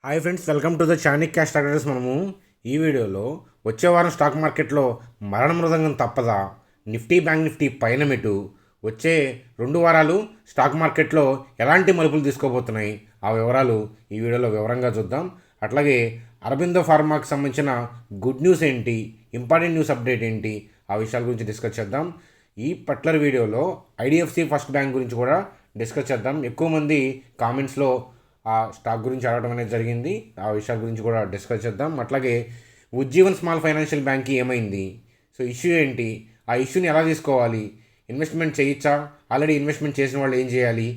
Hi friends, welcome to the Chanakya stock. మనము ఈ వీడియోలో వచ్చే వారం స్టాక్ మార్కెట్లో మరణ మృదంగం తప్పదా, నిఫ్టీ బ్యాంక్ నిఫ్టీ పైన మెటు, వచ్చే 2 వారాలు స్టాక్ మార్కెట్లో ఎలాంటి మలుపులు తీసుకోబోతున్నాయి ఆ వివరాలు ఈ వీడియోలో వివరంగా చూద్దాం. అట్లాగే అరబిందో ఫార్మాకి సంబంధించిన గుడ్ న్యూస్ ఏంటి, ఇంపార్టెంట్ న్యూస్ అప్డేట్ ఏంటి, ఆ విషయాల గురించి డిస్కస్ చేద్దాం. ఈ పర్టికులర్ వీడియోలో ఐడిఎఫ్సి ఫస్ట్ బ్యాంక్ గురించి కూడా డిస్కస్ చేద్దాం. ఎక్కువ మంది కామెంట్స్లో ఆ స్టాక్ గురించి అడగడం అనేది జరిగింది. ఆ విషయాల గురించి కూడా డిస్కస్ చేద్దాం. అట్లాగే ఉజ్జీవన్ స్మాల్ ఫైనాన్షియల్ బ్యాంక్కి ఏమైంది, సో ఇష్యూ ఏంటి, ఆ ఇష్యూని ఎలా తీసుకోవాలి, ఇన్వెస్ట్మెంట్ చేయొచ్చా, ఆల్రెడీ ఇన్వెస్ట్మెంట్ చేసిన వాళ్ళు ఏం చేయాలి,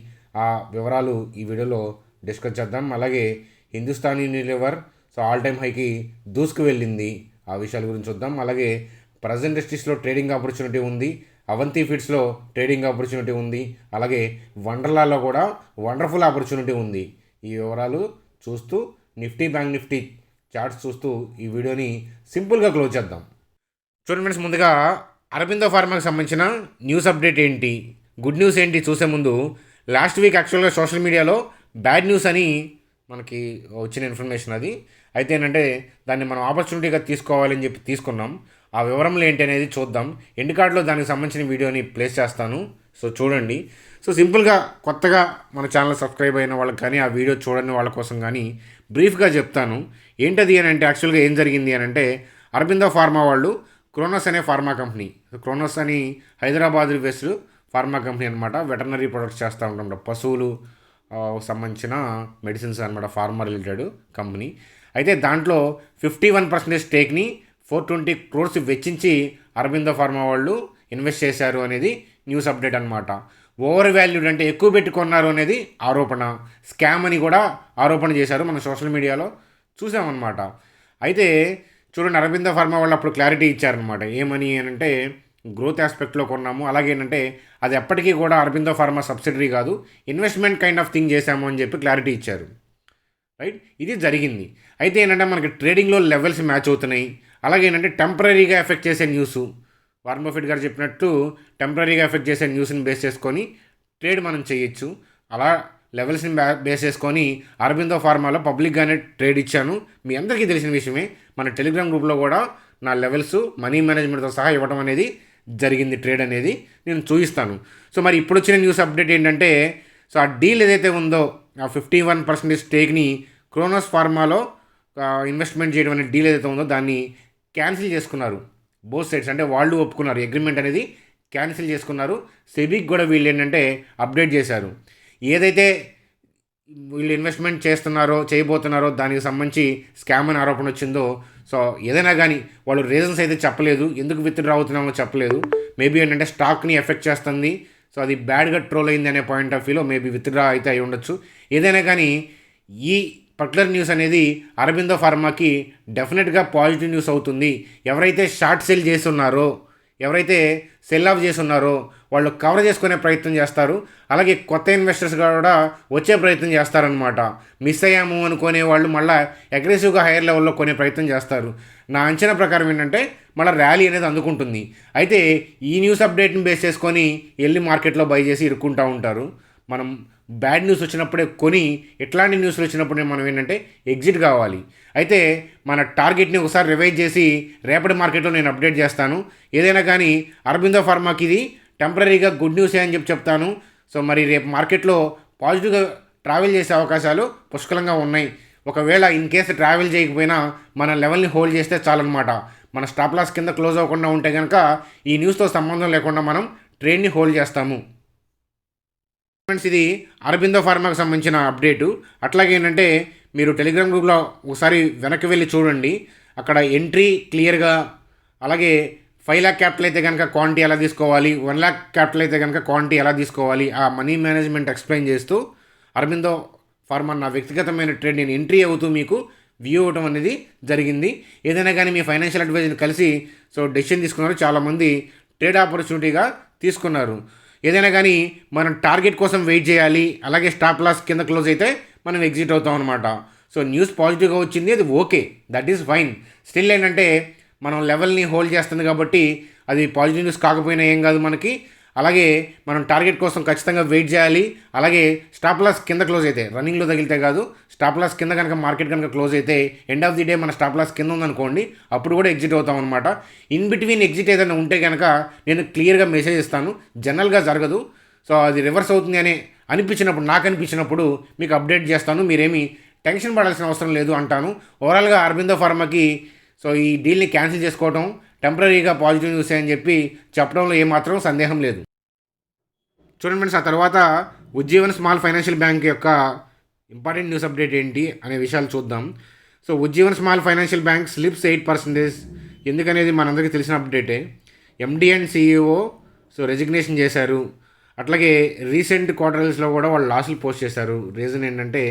ఆ వివరాలు ఈ వీడియోలో డిస్కస్ చేద్దాం. అలాగే Hindustan Unilever so all time హైకి దూసుకు వెళ్ళింది, ఆ విషయాల గురించి చూద్దాం. అలాగే ప్రజెంట్ ఇండస్ట్రీస్లో ట్రేడింగ్ ఆపర్చునిటీ ఉంది, అవంతి ఫీడ్స్లో ట్రేడింగ్ ఆపర్చునిటీ ఉంది, అలాగే వండర్లాలో కూడా వండర్ఫుల్ ఆపర్చునిటీ ఉంది. ఈ వివరాలు చూస్తూ నిఫ్టీ బ్యాంక్ నిఫ్టీ చార్ట్స్ చూస్తూ ఈ వీడియోని సింపుల్గా క్లోజ్ చేద్దాం. చూడండి ఫ్రెండ్స్, ముందుగా అరబిందో ఫార్మాకి సంబంధించిన న్యూస్ అప్డేట్ ఏంటి, గుడ్ న్యూస్ ఏంటి చూసే ముందు లాస్ట్ వీక్ యాక్చువల్గా సోషల్ మీడియాలో బ్యాడ్ న్యూస్ అని మనకి వచ్చిన ఇన్ఫర్మేషన్ అది. అయితే ఏంటంటే దాన్ని మనం ఆపర్చునిటీగా తీసుకోవాలని చెప్పి తీసుకున్నాం. ఆ వివరంలో ఏంటి అనేది చూద్దాం. ఎండ్ కార్డ్లో దానికి సంబంధించిన వీడియోని ప్లేస్ చేస్తాను, సో చూడండి. సో సింపుల్గా కొత్తగా మన ఛానల్ సబ్స్క్రైబ్ అయిన వాళ్ళకి కానీ ఆ వీడియో చూడని వాళ్ళ కోసం కానీ బ్రీఫ్గా చెప్తాను. ఏంటది అని అంటే యాక్చువల్గా ఏం జరిగింది అని అంటే అరబిందో ఫార్మా వాళ్ళు క్రోనోస్ అనే ఫార్మా కంపెనీ, క్రోనోస్ అని హైదరాబాద్ బేస్డ్ ఫార్మా కంపెనీ అనమాట. వెటర్నరీ ప్రొడక్ట్స్ చేస్తూ ఉంటాం, పశువులు సంబంధించిన మెడిసిన్స్ అనమాట, ఫార్మా రిలేటెడ్ కంపెనీ. అయితే దాంట్లో 51% స్టేక్ని 420 crores వెచ్చించి అరబిందో ఫార్మా వాళ్ళు ఇన్వెస్ట్ చేశారు అనేది న్యూస్ అప్డేట్ అనమాట. ఓవర్ వాల్యూడ్ అంటే ఎక్కువ పెట్టుకున్నారు అనేది ఆరోపణ, స్కామ్ అని కూడా ఆరోపణ చేశారు, మనం సోషల్ మీడియాలో చూసామన్నమాట. అయితే చూడండి, అరబిందో ఫార్మా వాళ్ళు అప్పుడు క్లారిటీ ఇచ్చారనమాట. ఏమని అంటే గ్రోత్ ఆస్పెక్ట్లో కొన్నాము, అలాగే ఏంటంటే అది ఎప్పటికీ కూడా అరబిందో ఫార్మా సబ్సిడరీ కాదు, ఇన్వెస్ట్మెంట్ కైండ్ ఆఫ్ థింగ్ చేశాము అని చెప్పి క్లారిటీ ఇచ్చారు. రైట్, ఇది జరిగింది. అయితే ఏంటంటే మనకి ట్రేడింగ్లో లెవెల్స్ మ్యాచ్ అవుతున్నాయి. అలాగే ఏంటంటే టెంపరీగా ఎఫెక్ట్ చేసే న్యూస్, వారన్ బఫెట్ గారు చెప్పినట్టు టెంపరీగా ఎఫెక్ట్ చేసే న్యూస్ని బేస్ చేసుకొని ట్రేడ్ మనం చేయొచ్చు. అలా లెవెల్స్ని బేస్ చేసుకొని అరబిందో ఫార్మాలో పబ్లిక్గానే ట్రేడ్ ఇచ్చాను. మీ అందరికీ తెలిసిన విషయమే, మన టెలిగ్రామ్ గ్రూప్లో కూడా నా లెవెల్స్ మనీ మేనేజ్మెంట్తో సహా ఇవ్వడం అనేది జరిగింది. ట్రేడ్ అనేది నేను చూపిస్తాను. సో మరి ఇప్పుడు వచ్చిన న్యూస్ అప్డేట్ ఏంటంటే, సో ఆ డీల్ ఏదైతే ఉందో ఆ 51% స్టేక్ని క్రోనోస్ ఫార్మాలో ఇన్వెస్ట్మెంట్ చేయడం అనే డీల్ ఏదైతే ఉందో దాన్ని క్యాన్సిల్ చేసుకున్నారు బోత్ సైడ్స్. అంటే వాళ్ళు ఒప్పుకున్నారు, అగ్రిమెంట్ అనేది క్యాన్సిల్ చేసుకున్నారు. సెబీకి కూడా వీళ్ళు ఏంటంటే అప్డేట్ చేశారు, ఏదైతే వీళ్ళు ఇన్వెస్ట్మెంట్ చేయబోతున్నారో దానికి సంబంధించి స్కామ్ అని ఆరోపణ వచ్చిందో, సో ఏదైనా కానీ వాళ్ళు రీజన్స్ అయితే చెప్పలేదు, ఎందుకు విత్డ్రా అవుతున్నామో చెప్పలేదు. మేబీ ఏంటంటే స్టాక్ని ఎఫెక్ట్ చేస్తుంది, సో అది బ్యాడ్గా ట్రోల్ అయింది అనే పాయింట్ ఆఫ్ వ్యూలో మేబీ విత్డ్రా అయితే అయి ఉండొచ్చు. ఏదైనా కానీ ఈ పర్టికులర్ న్యూస్ అనేది అరబిందో ఫార్మాకి డెఫినెట్గా పాజిటివ్ న్యూస్ అవుతుంది. ఎవరైతే షార్ట్ సెల్ చేస్తున్నారో, ఎవరైతే సెల్ ఆఫ్ చేస్తున్నారో వాళ్ళు కవర్ చేసుకునే ప్రయత్నం చేస్తారు. అలాగే కొత్త ఇన్వెస్టర్స్ కూడా వచ్చే ప్రయత్నం చేస్తారనమాట. మిస్ అయ్యాము అనుకునే వాళ్ళు మళ్ళీ అగ్రెసివ్గా హైయర్ లెవెల్లో కొనే ప్రయత్నం చేస్తారు. నా అంచనా ప్రకారం ఏంటంటే మళ్ళీ ర్యాలీ అనేది అందుకుంటుంది. అయితే ఈ న్యూస్ అప్డేట్ని బేస్ చేసుకొని వెళ్ళి మార్కెట్లో బై చేసి ఇరుక్కుంటూ ఉంటారు. మనం బ్యాడ్ న్యూస్ వచ్చినప్పుడే కొని, ఇట్లాంటి న్యూస్లు వచ్చినప్పుడే మనం ఏంటంటే ఎగ్జిట్ కావాలి. అయితే మన టార్గెట్ని ఒకసారి రివైజ్ చేసి రేపటి మార్కెట్లో నేను అప్డేట్ చేస్తాను. ఏదైనా కానీ అరబిందో ఫార్మాకి ఇది టెంపరీగా గుడ్ న్యూసే అని చెప్తాను. సో మరి రేపు మార్కెట్లో పాజిటివ్గా ట్రావెల్ చేసే అవకాశాలు పుష్కలంగా ఉన్నాయి. ఒకవేళ ఇన్ కేసు ట్రావెల్ చేయకపోయినా మన లెవెల్ని హోల్డ్ చేస్తే చాలన్నమాట. మన స్టాప్ లాస్ కింద క్లోజ్ అవ్వకుండా ఉంటే కనుక ఈ న్యూస్తో సంబంధం లేకుండా మనం ట్రేడ్ని హోల్డ్ చేస్తాము. ఫ్రెండ్స్, ఇది అరబిందో ఫార్మాకి సంబంధించిన అప్డేటు. అట్లాగే ఏంటంటే మీరు టెలిగ్రామ్ గ్రూప్లో ఒకసారి వెనక్కి వెళ్ళి చూడండి, అక్కడ ఎంట్రీ క్లియర్గా, అలాగే 5 lakh క్యాపిటల్ అయితే కనుక క్వాంటిటీ ఎలా తీసుకోవాలి, 1 lakh క్యాపిటల్ అయితే కనుక క్వాంటిటీ ఎలా తీసుకోవాలి, ఆ మనీ మేనేజ్మెంట్ ఎక్స్ప్లెయిన్ చేస్తూ అరబిందో ఫార్మా నా వ్యక్తిగతమైన ట్రేడ్ నేను ఎంట్రీ అవుతూ మీకు వ్యూ అవ్వడం అనేది జరిగింది. ఏదైనా కానీ మీ ఫైనాన్షియల్ అడ్వైజర్ని కలిసి సో డెసిషన్ తీసుకున్నారు, చాలామంది ట్రేడ్ ఆపర్చునిటీగా తీసుకున్నారు. ఏదైనా కానీ మనం టార్గెట్ కోసం వెయిట్ చేయాలి, అలాగే స్టాప్ లాస్ కింద క్లోజ్ అయితే మనం ఎగ్జిట్ అవుతాం అనమాట. సో న్యూస్ పాజిటివ్గా వచ్చింది, అది okay, that is fine. Still ఏంటంటే మనం లెవెల్ని హోల్డ్ చేస్తుంది కాబట్టి అది పాజిటివ్ న్యూస్ కాకపోయినా ఏం కాదు మనకి. అలాగే మనం టార్గెట్ కోసం ఖచ్చితంగా వెయిట్ చేయాలి. అలాగే స్టాప్ లాస్ కింద క్లోజ్ అయితే, రన్నింగ్లో తగిలితే కాదు, స్టాప్ లాస్ కింద కనుక మార్కెట్ కనుక క్లోజ్ అయితే ఎండ్ ఆఫ్ ది డే మన స్టాప్ లాస్ కింద ఉందనుకోండి, అప్పుడు కూడా ఎగ్జిట్ అవుతాం అనమాట. ఇన్ బిట్వీన్ ఎగ్జిట్ ఏదైనా ఉంటే కనుక నేను క్లియర్గా మెసేజ్ ఇస్తాను. జనరల్గా జరగదు. సో అది రివర్స్ అవుతుంది అని అనిపించినప్పుడు, నాకు అనిపించినప్పుడు మీకు అప్డేట్ చేస్తాను. మీరేమీ టెన్షన్ పడాల్సిన అవసరం లేదు అంటాను. ఓవరాల్గా అరబిందో ఫార్మాకి సో ఈ డీల్ని క్యాన్సిల్ చేసుకోవడం టెంపరీగా పాజిటివ్ న్యూస్ అని చెప్పి చెప్పడంలో ఏమాత్రం సందేహం లేదు. చూడండి ఫ్రెండ్స్, ఆ తర్వాత ఉజ్జీవన్ స్మాల్ ఫైనాన్షియల్ బ్యాంక్ యొక్క ఇంపార్టెంట్ న్యూస్ అప్డేట్ ఏంటి అనే విషయాలు చూద్దాం. So Ujjivan small financial bank slips 8%. ఎందుకనేది మనందరికీ తెలిసిన అప్డేటే. MD and CEO so resignation చేశారు. అట్లాగే రీసెంట్ క్వార్టర్స్లో కూడా వాళ్ళు లాసులు పోస్ట్ చేశారు. రీజన్ ఏంటంటే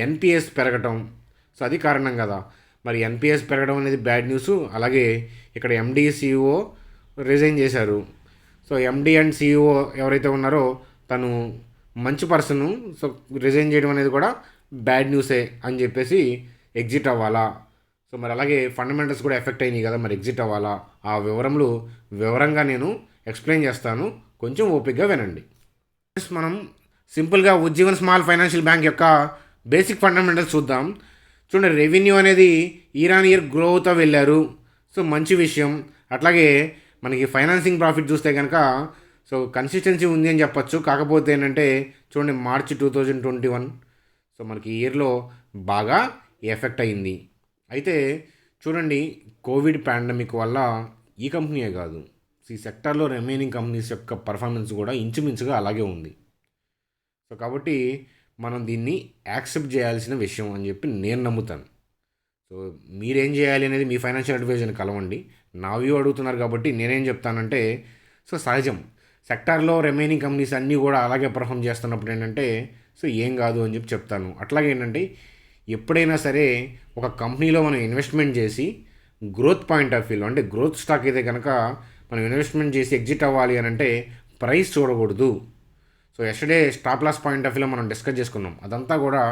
ఎన్పిఎస్ పెరగటం. సో అది కారణం కదా. మరి ఎన్పిఎస్ పెరగడం అనేది బ్యాడ్ న్యూస్. అలాగే ఇక్కడ ఎండి సిఇఓ రిజైన్ చేశారు. సో ఎండి అండ్ సిఇఓ ఎవరైతే ఉన్నారో తను మంచి పర్సను. సో రిజైన్ చేయడం అనేది కూడా బ్యాడ్ న్యూసే అని చెప్పేసి ఎగ్జిట్ అవ్వాలా. సో మరి అలాగే ఫండమెంటల్స్ కూడా ఎఫెక్ట్ అయినాయి కదా, మరి ఎగ్జిట్ అవ్వాలా. ఆ వివరంగా నేను ఎక్స్ప్లెయిన్ చేస్తాను, కొంచెం ఓపికగా వినండి. మనం సింపుల్గా ఉజ్జీవన్ స్మాల్ ఫైనాన్షియల్ బ్యాంక్ యొక్క బేసిక్ ఫండమెంటల్స్ చూద్దాం. చూడండి, రెవెన్యూ అనేది ఇయర్ ఆన్ ఇయర్ గ్రో అవుతూ వెళ్ళారు. సో మంచి విషయం. అట్లాగే మనకి ఫైనాన్సింగ్ ప్రాఫిట్ చూస్తే కనుక సో కన్సిస్టెన్సీ ఉంది అని చెప్పచ్చు. కాకపోతే ఏంటంటే చూడండి, మార్చ్ 2021 సో మనకి ఇయర్లో బాగా ఎఫెక్ట్ అయింది. అయితే చూడండి, కోవిడ్ పాండమిక్ వల్ల ఈ కంపెనీయే కాదు, ఈ సెక్టార్లో రిమైనింగ్ కంపెనీస్ యొక్క పర్ఫార్మెన్స్ కూడా ఇంచుమించుగా అలాగే ఉంది. సో కాబట్టి మనం దీన్ని యాక్సెప్ట్ చేయాల్సిన విషయం అని చెప్పి నేను నమ్ముతాను. సో మీరేం చేయాలి అనేది మీ ఫైనాన్షియల్ అడ్వైజర్ని కలవండి. నా వ్యూ అడుగుతున్నారు కాబట్టి నేనేం చెప్తానంటే, సో సహజం సెక్టార్లో రిమైనింగ్ కంపెనీస్ అన్నీ కూడా అలాగే పర్ఫామ్ చేస్తున్నప్పుడు ఏంటంటే సో ఏం కాదు అని చెప్పి చెప్తాను. అట్లాగే ఏంటంటే ఎప్పుడైనా సరే ఒక కంపెనీలో మనం ఇన్వెస్ట్మెంట్ చేసి గ్రోత్ పాయింట్ ఆఫ్ వ్యూలో, అంటే గ్రోత్ స్టాక్ అయితే కనుక మనం ఇన్వెస్ట్మెంట్ చేసి ఎగ్జిట్ అవ్వాలి అని అంటే ప్రైస్ చూడకూడదు. So yesterday stop loss point of వ్యూలో మనం డిస్కస్ చేసుకున్నాం. అదంతా కూడా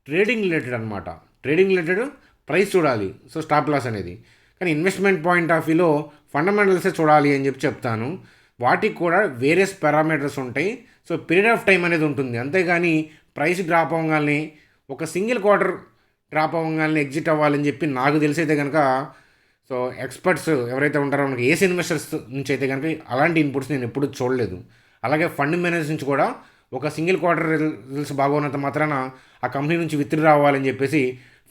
ట్రేడింగ్ రిలేటెడ్ అనమాట. ట్రేడింగ్ రిలేటెడ్ ప్రైస్ చూడాలి, సో స్టాప్ లాస్ అనేది. కానీ ఇన్వెస్ట్మెంట్ పాయింట్ ఆఫ్ వ్యూలో ఫండమెంటల్సే చూడాలి అని చెప్పి చెప్తాను. వాటికి కూడా వేరియస్ పారామీటర్స్ ఉంటాయి. సో పీరియడ్ ఆఫ్ టైం అనేది ఉంటుంది. అంతేగాని ప్రైస్ డ్రాప్ అవ్వగానే ఒక సింగిల్ క్వార్టర్ డ్రాప్ అవ్వగానే ఎగ్జిట్ అవ్వాలని చెప్పి నాకు తెలిసైతే కనుక సో ఎక్స్పర్ట్స్ ఎవరైతే ఉంటారో మనకి ఏసీ ఇన్వెస్టర్స్ నుంచి అయితే కనుక అలాంటి ఇన్పుట్స్ నేను ఎప్పుడూ చూడలేదు. అలాగే ఫండ్ మేనేజర్స్ నుంచి కూడా ఒక సింగిల్ క్వార్టర్ రిజల్ట్స్ బాగున్నంత మాత్రాన ఆ కంపెనీ నుంచి విత్డ్రా రావాలని చెప్పేసి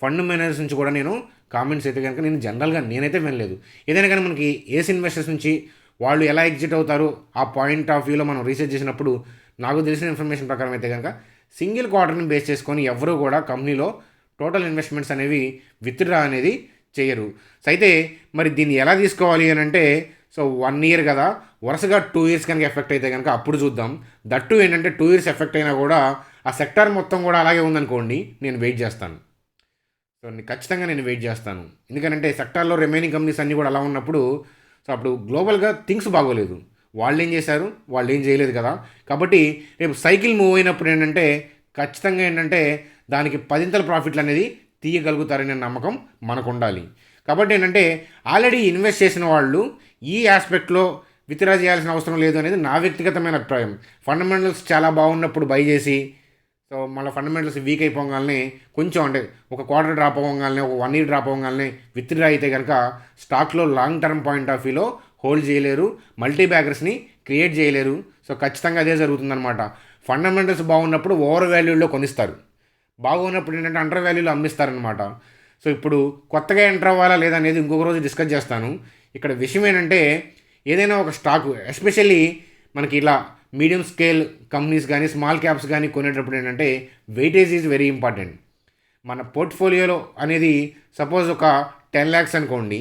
ఫండ్ మేనేజర్స్ నుంచి కూడా నేను కామెంట్స్ అయితే కనుక నేను జనరల్గా నేనైతే వినలేదు. ఏదైనా కానీ మనకి ఏసీ ఇన్వెస్టర్స్ నుంచి వాళ్ళు ఎలా ఎగ్జిట్ అవుతారు ఆ పాయింట్ ఆఫ్ వ్యూలో మనం రీసెర్చ్ చేసినప్పుడు నాకు తెలిసిన ఇన్ఫర్మేషన్ ప్రకారం అయితే కనుక సింగిల్ క్వార్టర్ని బేస్ చేసుకొని ఎవరు కూడా కంపెనీలో టోటల్ ఇన్వెస్ట్మెంట్స్ అనేవి విత్డ్రా అనేది చేయరు. సో అయితే మరి దీన్ని ఎలా తీసుకోవాలి అని అంటే సో 1 ఇయర్ కదా, వరుసగా 2 ఇయర్స్ కనుక ఎఫెక్ట్ అయితే కనుక అప్పుడు చూద్దాం. దట్టు ఏంటంటే 2 ఇయర్స్ ఎఫెక్ట్ అయినా కూడా ఆ సెక్టార్ మొత్తం కూడా అలాగే ఉందనుకోండి, నేను వెయిట్ చేస్తాను. సో ఖచ్చితంగా నేను వెయిట్ చేస్తాను. ఎందుకంటే సెక్టార్లో రిమైనింగ్ కంపెనీస్ అన్నీ కూడా అలా ఉన్నప్పుడు సో అప్పుడు గ్లోబల్గా థింగ్స్ బాగోలేదు. వాళ్ళు ఏం చేశారు, వాళ్ళు ఏం చేయలేదు కదా. కాబట్టి రేపు సైకిల్ మూవ్ అయినప్పుడు ఏంటంటే ఖచ్చితంగా ఏంటంటే దానికి 10ంతల ప్రాఫిట్లు అనేది తీయగలుగుతారనే నమ్మకం మనకు ఉండాలి. కాబట్టి ఏంటంటే ఆల్రెడీ ఇన్వెస్ట్ చేసిన వాళ్ళు ఈ ఆస్పెక్ట్లో విత్డ్రా చేయాల్సిన అవసరం లేదు అనేది నా వ్యక్తిగతమైన అభిప్రాయం. ఫండమెంటల్స్ చాలా బాగున్నప్పుడు బై చేసి సో మళ్ళీ ఫండమెంటల్స్ వీక్ అయిపోగానే కొంచెం అంటే ఒక క్వార్టర్ డ్రాప్ అవ్వగానే, ఒక 1 ఇయర్ డ్రాప్ అవ్వగానే విత్డ్రా అయితే కనుక స్టాక్లో లాంగ్ టర్మ్ పాయింట్ ఆఫ్ వ్యూలో హోల్డ్ చేయలేరు, మల్టీ బ్యాగర్స్ని క్రియేట్ చేయలేరు. సో ఖచ్చితంగా అదే జరుగుతుందన్నమాట. ఫండమెంటల్స్ బాగున్నప్పుడు ఓవర్ వాల్యూలో కొనిస్తారు, బాగున్నప్పుడు ఏంటంటే అండర్ వాల్యూలో అమ్మిస్తారనమాట. సో ఇప్పుడు కొత్తగా ఎంటర్ అవ్వాలా లేదా అనేది ఇంకొక రోజు డిస్కస్ చేస్తాను. ఇక్కడ విషయం ఏంటంటే ఏదైనా ఒక స్టాకు ఎస్పెషల్లీ మనకి ఇలా మీడియం స్కేల్ కంపెనీస్ కానీ స్మాల్ క్యాప్స్ కానీ కొనేటప్పుడు ఏంటంటే వెయిటేజ్ ఈజ్ వెరీ ఇంపార్టెంట్. మన పోర్ట్ఫోలియోలో అనేది సపోజ్ ఒక 10 lakhs అనుకోండి,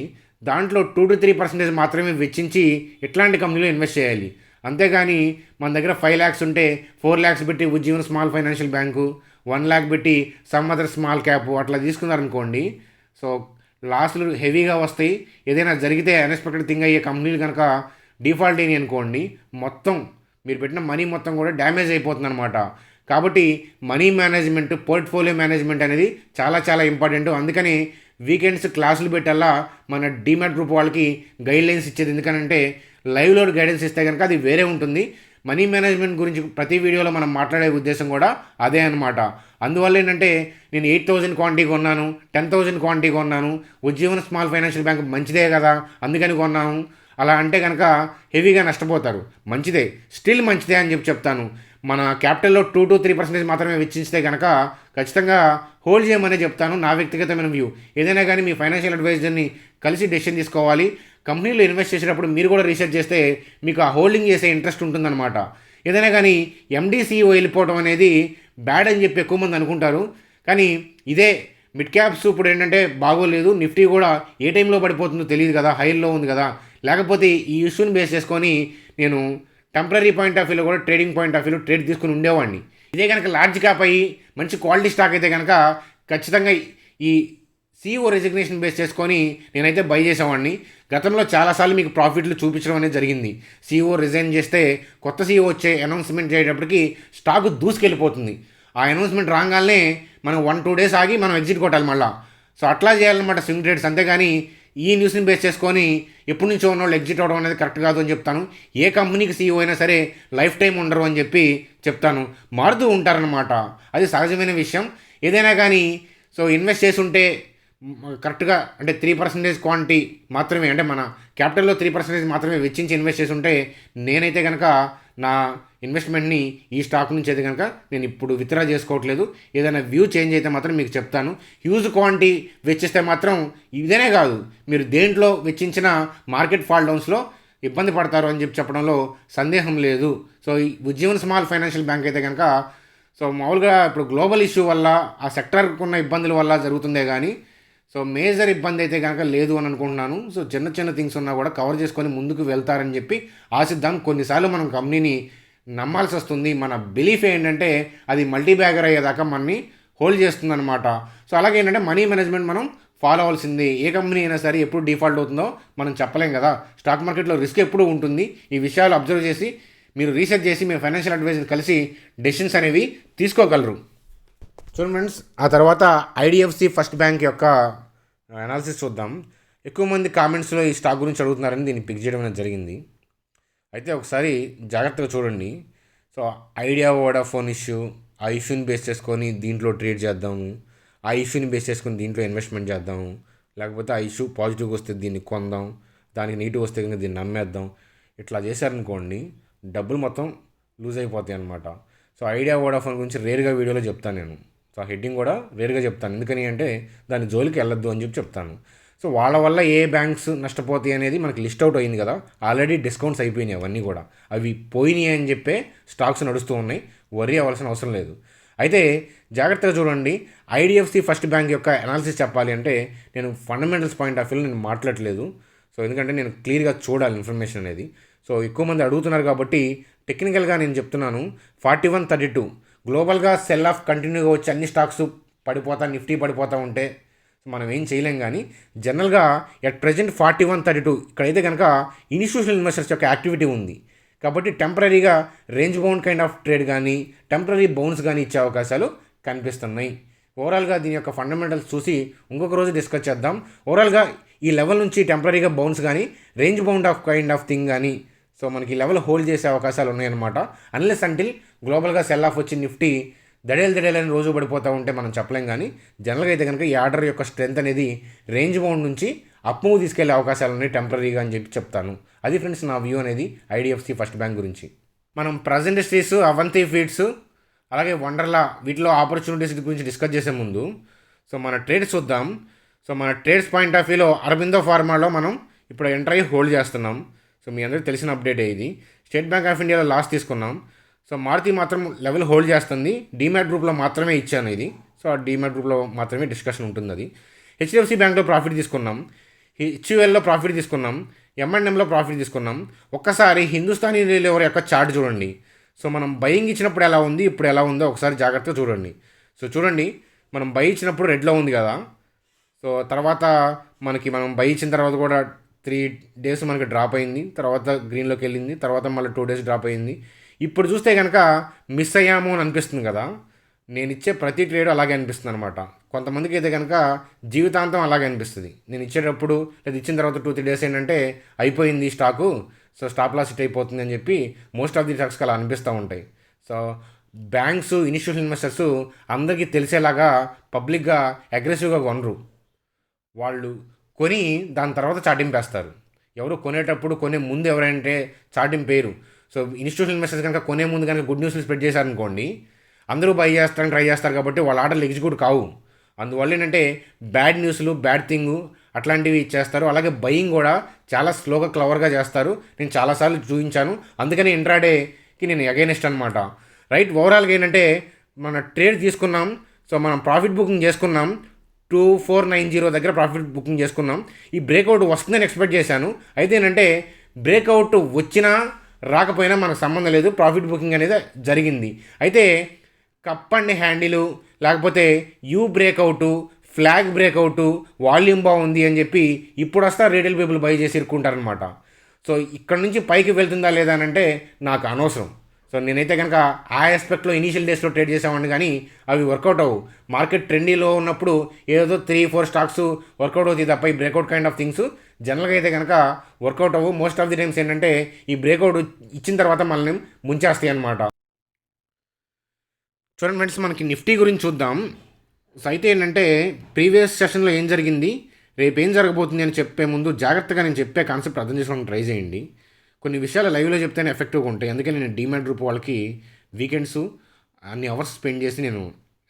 దాంట్లో 2-3% మాత్రమే వెచ్చించి ఇట్లాంటి కంపెనీలో ఇన్వెస్ట్ చేయాలి. అంతేగాని మన దగ్గర 5 lakhs ఉంటే 4 lakhs పెట్టి Ujjivan small financial bank, 1 lakh పెట్టి సమ్ అదర్ స్మాల్ క్యాప్ అట్లా తీసుకున్నారనుకోండి, సో లాస్లు హెవీగా వస్తాయి. ఏదైనా జరిగితే అన్ఎక్స్పెక్టెడ్ థింగ్ అయ్యే కంపెనీలు కనుక డిఫాల్ట్ అయినాయి అనుకోండి, మొత్తం మీరు పెట్టిన మనీ మొత్తం కూడా డ్యామేజ్ అయిపోతుంది అనమాట. కాబట్టి మనీ మేనేజ్మెంట్, పోర్ట్ఫోలియో మేనేజ్మెంట్ అనేది చాలా చాలా ఇంపార్టెంట్. అందుకని వీకెండ్స్ క్లాసులు పెట్టాలా మన డీమ్యాట్ గ్రూప్ వాళ్ళకి గైడ్లైన్స్ ఇచ్చేది. ఎందుకంటే లైవ్లో గైడెన్స్ ఇస్తే కనుక అది వేరే ఉంటుంది. మనీ మేనేజ్మెంట్ గురించి ప్రతి వీడియోలో మనం మాట్లాడే ఉద్దేశం కూడా అదే అనమాట. అందువల్ల ఏంటంటే నేను 8,000 క్వాంటిటీ కొన్నాను, 10,000 క్వాంటిటీ కొన్నాను, ఉజ్జీవన్ స్మాల్ ఫైనాన్షియల్ బ్యాంక్ మంచిదే కదా అందుకని కొన్నాను అలా అంటే కనుక హెవీగా నష్టపోతారు. మంచిదే, స్టిల్ మంచిదే అని చెప్తాను. మన క్యాపిటల్లో 2 to 3% మాత్రమే వెచ్చించితే కనుక ఖచ్చితంగా హోల్డ్ చేయమనే చెప్తాను. నా వ్యక్తిగతమైన వ్యూ. ఏదైనా కానీ మీ ఫైనాన్షియల్ అడ్వైజర్ని కలిసి డెసిషన్ తీసుకోవాలి. కంపెనీలో ఇన్వెస్ట్ చేసేటప్పుడు మీరు కూడా రీసెర్చ్ చేస్తే మీకు ఆ హోల్డింగ్ చేసే ఇంట్రెస్ట్ ఉంటుందన్నమాట. ఏదైనా కానీ ఎండీసీఓ వెళ్ళిపోవడం అనేది బ్యాడ్ అని చెప్పి ఎక్కువ మంది అనుకుంటారు. కానీ ఇదే మిడ్ క్యాప్స్ ఇప్పుడు ఏంటంటే బాగోలేదు. నిఫ్టీ కూడా ఏ టైంలో పడిపోతుందో తెలియదు కదా, హైలో ఉంది కదా. లేకపోతే ఈ ఇష్యూని బేస్ చేసుకొని నేను టెంపరీ పాయింట్ ఆఫ్ వ్యూలో కూడా ట్రేడింగ్ పాయింట్ ఆఫ్ వ్యూలో ట్రేడ్ తీసుకుని ఉండేవాడిని. ఇదే కనుక లార్జ్ క్యాప్ అయ్యి మంచి క్వాలిటీ స్టాక్ అయితే కనుక ఖచ్చితంగా ఈ సీఈఓ రెసిగ్నేషన్ బేస్ చేసుకొని నేనైతే బై చేసేవాడిని. గతంలో చాలాసార్లు మీకు ప్రాఫిట్లు చూపించడం అనేది జరిగింది. సీఈఓ రిజైన్ చేస్తే కొత్త సీఈఓ వచ్చే అనౌన్స్మెంట్ చేసేటప్పటికి స్టాక్ దూసుకెళ్ళిపోతుంది. ఆ అనౌన్స్మెంట్ రాగానే మనం 1-2 days ఆగి మనం ఎగ్జిట్ కొట్టాలి మళ్ళీ. సో అట్లా చేయాలన్నమాట స్వింగ్ ట్రేడ్స్. అంతేగాని ఈ న్యూస్ని బేస్ చేసుకొని ఎప్పటి నుంచో ఉన్న వాళ్ళు ఎగ్జిట్ అవ్వడం అనేది కరెక్ట్ కాదు అని చెప్తాను. ఏ కంపెనీకి సీఈఓ అయినా సరే లైఫ్ టైం ఉండరు అని చెప్పి చెప్తాను. మారుతూ ఉంటారనమాట, అది సహజమైన విషయం. ఏదైనా కానీ సో ఇన్వెస్ట్ చేసి ఉంటే కరెక్ట్గా అంటే 3% క్వాంటిటీ మాత్రమే, అంటే మన క్యాపిటల్లో 3% మాత్రమే వెచ్చించి ఇన్వెస్ట్ చేసి ఉంటే నేనైతే కనుక నా ఇన్వెస్ట్మెంట్ని ఈ స్టాక్ నుంచి అయితే కనుక నేను ఇప్పుడు విత్డ్రా చేసుకోవట్లేదు. ఏదైనా వ్యూ చేంజ్ అయితే మాత్రం మీకు చెప్తాను. హ్యూజ్ క్వాంటిటీ వెచ్చిస్తే మాత్రం ఇదేనే కాదు, మీరు దేంట్లో వెచ్చించిన మార్కెట్ ఫాల్ డౌన్స్లో ఇబ్బంది పడతారు అని చెప్పడంలో సందేహం లేదు. సో ఈ ఉజ్జీవన్ స్మాల్ ఫైనాన్షియల్ బ్యాంక్ అయితే కనుక సో మామూలుగా ఇప్పుడు గ్లోబల్ ఇష్యూ వల్ల ఆ సెక్టర్కు ఉన్న ఇబ్బందుల వల్ల జరుగుతుందే కానీ సో మేజర్ ఇబ్బంది అయితే కనుక లేదు అని అనుకుంటున్నాను. సో చిన్న చిన్న థింగ్స్ ఉన్నా కూడా కవర్ చేసుకొని ముందుకు వెళ్తారని చెప్పి ఆశిద్దాం. కొన్నిసార్లు మనం కంపెనీని నమ్మాల్సి వస్తుంది. మన బిలీఫ్ ఏంటంటే అది మల్టీ బ్యాగర్ అయ్యేదాకా మనని హోల్డ్ చేస్తుందన్నమాట. సో అలాగే ఏంటంటే మనీ మేనేజ్మెంట్ మనం ఫాలో అవ్వాల్సింది. ఏ కంపెనీ అయినా సరే ఎప్పుడు డిఫాల్ట్ అవుతుందో మనం చెప్పలేం కదా. స్టాక్ మార్కెట్లో రిస్క్ ఎప్పుడూ ఉంటుంది. ఈ విషయాలు అబ్జర్వ్ చేసి మీరు రీసెర్చ్ చేసి మీ ఫైనాన్షియల్ అడ్వైజర్ కలిసి డెసిషన్స్ అనేవి తీసుకోగలరు. చూడండి ఫ్రెండ్స్, ఆ తర్వాత ఐడిఎఫ్సి ఫస్ట్ బ్యాంక్ యొక్క అనాలిసిస్ చూద్దాం. ఎక్కువ మంది కామెంట్స్లో ఈ స్టాక్ గురించి అడుగుతున్నారని దీన్ని పిక్ చేయడం అనేది జరిగింది. అయితే ఒకసారి జాగ్రత్తగా చూడండి. సో ఐడియా వోడాఫోన్ ఇష్యూ, ఆ ఇష్యూని బేస్ చేసుకొని దీంట్లో ట్రేడ్ చేద్దాము, ఆ ఇష్యూని బేస్ చేసుకొని దీంట్లో ఇన్వెస్ట్మెంట్ చేద్దాము, లేకపోతే ఆ ఇష్యూ పాజిటివ్గా వస్తే దీన్ని కొందాం, దానికి నెగిటివ్ వస్తే కనుక దీన్ని నమ్మేద్దాం. ఇట్లా చేశారనుకోండి డబ్బులు మొత్తం లూజ్ అయిపోతాయి అనమాట. సో ఐడియా వోడాఫోన్ గురించి రేర్గా వీడియోలో చెప్తాను నేను. సో ఆ హెడ్డింగ్ కూడా రేర్గా చెప్తాను. ఎందుకని అంటే దాని జోలికి వెళ్ళొద్దు అని చెప్పి చెప్తాను. సో వాళ్ళ వల్ల ఏ బ్యాంక్స్ నష్టపోతాయి అనేది మనకి లిస్ట్ అవుట్ అయింది కదా. ఆల్రెడీ డిస్కౌంట్స్ అయిపోయినాయి అవన్నీ కూడా. అవి పోయినాయి అని చెప్పే స్టాక్స్ నడుస్తూ ఉన్నాయి. వరీ అవ్వాల్సిన అవసరం లేదు. అయితే జాగ్రత్తగా చూడండి. ఐడిఎఫ్సి ఫస్ట్ బ్యాంక్ యొక్క అనాలిసిస్ చెప్పాలి అంటే నేను ఫండమెంటల్స్ పాయింట్ ఆఫ్ వ్యూలో నేను మాట్లాడలేదు. సో ఎందుకంటే నేను క్లియర్గా చూడాలి ఇన్ఫర్మేషన్ అనేది. సో ఎక్కువ మంది అడుగుతున్నారు కాబట్టి టెక్నికల్గా నేను చెప్తున్నాను. 4132 గ్లోబల్గా సెల్ ఆఫ్ కంటిన్యూగా వచ్చి అన్ని స్టాక్స్ పడిపోతా, నిఫ్టీ పడిపోతూ ఉంటే మనం ఏం చేయలేం. కానీ జనరల్గా ఎట్ ప్రజెంట్ 4132 ఇక్కడైతే కనుక ఇన్స్టిట్యూషనల్ ఇన్వెస్టర్స్ యొక్క యాక్టివిటీ ఉంది కాబట్టి టెంపరీగా range bound kind of trade కానీ టెంపరీ బౌన్స్ కానీ ఇచ్చే అవకాశాలు కనిపిస్తున్నాయి. ఓవరాల్గా దీని యొక్క ఫండమెంటల్స్ చూసి ఇంకొక రోజు డిస్కస్ చేద్దాం. ఓవరాల్గా ఈ లెవెల్ నుంచి టెంపరీగా బౌన్స్ కానీ range bound of kind of thing కానీ సో మనకి లెవెల్ హోల్డ్ చేసే అవకాశాలు ఉన్నాయన్నమాట. అన్లెస్ అంటిల్ గ్లోబల్గా సెల్ ఆఫ్ వచ్చి నిఫ్టీ దడేలని రోజు పడిపోతూ ఉంటే మనం చెప్పలేం. కానీ జనరల్గా అయితే కనుక ఈ ఆర్డర్ యొక్క స్ట్రెంత్ అనేది రేంజ్ బౌండ్ నుంచి అప్ మూవ్ తీసుకెళ్లే అవకాశాలు ఉన్నాయి టెంపరీగా అని చెప్పి చెప్తాను. అది ఫ్రెండ్స్ నా వ్యూ అనేది ఐడిఎఫ్సి ఫస్ట్ బ్యాంక్ గురించి. మనం ప్రజెంట్ ఇండస్ట్రీస్, అవంతి ఫీడ్స్, అలాగే వండర్లా వీటిలో ఆపర్చునిటీస్ గురించి డిస్కస్ చేసే ముందు సో మన ట్రేడ్స్ చూద్దాం. సో మన ట్రేడ్స్ పాయింట్ ఆఫ్ వ్యూలో అరబిందో ఫార్మాలో మనం ఇప్పుడు ఎంటర్ అయ్యి హోల్డ్ చేస్తున్నాం. సో మీ అందరికీ తెలిసిన అప్డేట్ ఇది. స్టేట్ బ్యాంక్ ఆఫ్ ఇండియాలో లాస్ తీసుకున్నాం. సో మారుతి మాత్రం లెవెల్ హోల్డ్ చేస్తుంది. డీమ్యాట్ గ్రూప్లో మాత్రమే ఇచ్చాను ఇది. సో ఆ డీమ్యాట్ గ్రూప్లో మాత్రమే డిస్కషన్ ఉంటుంది. అది హెచ్డిఎఫ్సి బ్యాంక్లో ప్రాఫిట్ తీసుకున్నాం, హెచ్యుఎల్లో ప్రాఫిట్ తీసుకున్నాం, M&Mలో ప్రాఫిట్ తీసుకున్నాం. ఒక్కసారి హిందుస్థానీ లీవర్ యొక్క చార్ట్ చూడండి. సో మనం బయింగ్ ఇచ్చినప్పుడు ఎలా ఉంది, ఇప్పుడు ఎలా ఉందో ఒకసారి జాగ్రత్తగా చూడండి. సో చూడండి, మనం బై ఇచ్చినప్పుడు రెడ్లో ఉంది కదా. సో తర్వాత మనం బై ఇచ్చిన తర్వాత కూడా 3 days మనకి డ్రాప్ అయింది, తర్వాత గ్రీన్లోకి వెళ్ళింది, తర్వాత మళ్ళీ 2 days డ్రాప్ అయింది. ఇప్పుడు చూస్తే కనుక మిస్ అయ్యాము అని అనిపిస్తుంది కదా. నేను ఇచ్చే ప్రతి ట్రేడ్ అలాగే అనిపిస్తుంది అనమాట. కొంతమందికి అయితే కనుక జీవితాంతం అలాగే అనిపిస్తుంది. నేను ఇచ్చేటప్పుడు లేదా ఇచ్చిన తర్వాత 2-3 డేస్ ఏంటంటే అయిపోయింది stock, so stop loss hit అయిపోతుంది అని చెప్పి మోస్ట్ ఆఫ్ ది స్టాక్స్కి అలా అనిపిస్తూ ఉంటాయి. సో బ్యాంక్స్, ఇనిషియల్ ఇన్వెస్టర్స్ అందరికీ తెలిసేలాగా పబ్లిక్గా అగ్రెసివ్గా కొనరు. వాళ్ళు కొని దాని తర్వాత చాటింపేస్తారు. ఎవరు కొనేటప్పుడు కొనే ముందు ఎవరంటే చాటింపేరు. సో ఇన్స్టిట్యూషనల్ ఇన్వెస్టర్స్ కనుక కొనే ముందు కనుక గుడ్ న్యూస్లు స్ప్రెడ్ చేశారనుకోండి, అందరూ బై చేస్తారని ట్రై చేస్తారు కాబట్టి వాళ్ళ ఆర్డర్లు ఎగ్జిక్యూట్ కావు. అందువల్ల ఏంటంటే బ్యాడ్ న్యూస్లు, బ్యాడ్ థింగ్ అట్లాంటివి ఇచ్చేస్తారు. అలాగే బయింగ్ కూడా చాలా స్లోగా, క్లవర్గా చేస్తారు. నేను చాలాసార్లు చూపించాను. అందుకని ఇంట్రాడేకి నేను అగైనెస్ట్ అనమాట. రైట్, ఓవరాల్గా ఏంటంటే మన ట్రేడ్ తీసుకున్నాం. సో మనం ప్రాఫిట్ బుకింగ్ చేసుకున్నాం. 2490 దగ్గర ప్రాఫిట్ బుకింగ్ చేసుకున్నాం. ఈ బ్రేక్అవుట్ వస్తుందని ఎక్స్పెక్ట్ చేశాను. అయితే ఏంటంటే బ్రేక్అవుట్ వచ్చినా రాకపోయినా మనకు సంబంధం లేదు, ప్రాఫిట్ బుకింగ్ అనేది జరిగింది. అయితే కప్ అండ్ హ్యాండిలు, లేకపోతే you breakout, flag breakout, volume బాగుంది అని చెప్పి ఇప్పుడు వస్తా రీటైల్ పీపుల్ బై చేసి ఇరుక్కుంటారనమాట. సో ఇక్కడ నుంచి పైకి వెళ్తుందా లేదా అని అంటే నాకు అనవసరం. సో నేనైతే కనుక ఆ ఆస్పెక్ట్లో ఇనీషియల్ డేస్లో ట్రేడ్ చేసామండి, కానీ అవి వర్కౌట్ అవ్వు. మార్కెట్ ట్రెండీలో ఉన్నప్పుడు ఏదో 3-4 స్టాక్స్ వర్కౌట్ అవుతాయి తప్ప ఈ బ్రేక్అవుట్ కైండ్ ఆఫ్ థింగ్స్ జనరల్గా అయితే కనుక వర్కౌట్ అవ్వు. మోస్ట్ ఆఫ్ ది టైమ్స్ ఏంటంటే ఈ బ్రేక్అవుట్ ఇచ్చిన తర్వాత మనల్ని ముంచేస్తాయి అనమాట. చూడండి ఫ్రెండ్స్, మనకి నిఫ్టీ గురించి చూద్దాం. సో అయితే ఏంటంటే ప్రీవియస్ సెషన్లో ఏం జరిగింది, రేపు ఏం జరగబోతుంది అని చెప్పే ముందు జాగ్రత్తగా నేను చెప్పే కాన్సెప్ట్ అర్థం చేసుకోవడానికి ట్రై చేయండి. కొన్ని విషయాలు లైవ్లో చెప్తేనే ఎఫెక్టివ్గా ఉంటాయి. అందుకే నేను డీమ్యాట్ గ్రూప్ వాళ్ళకి వీకెండ్స్ అన్ని అవర్స్ స్పెండ్ చేసి నేను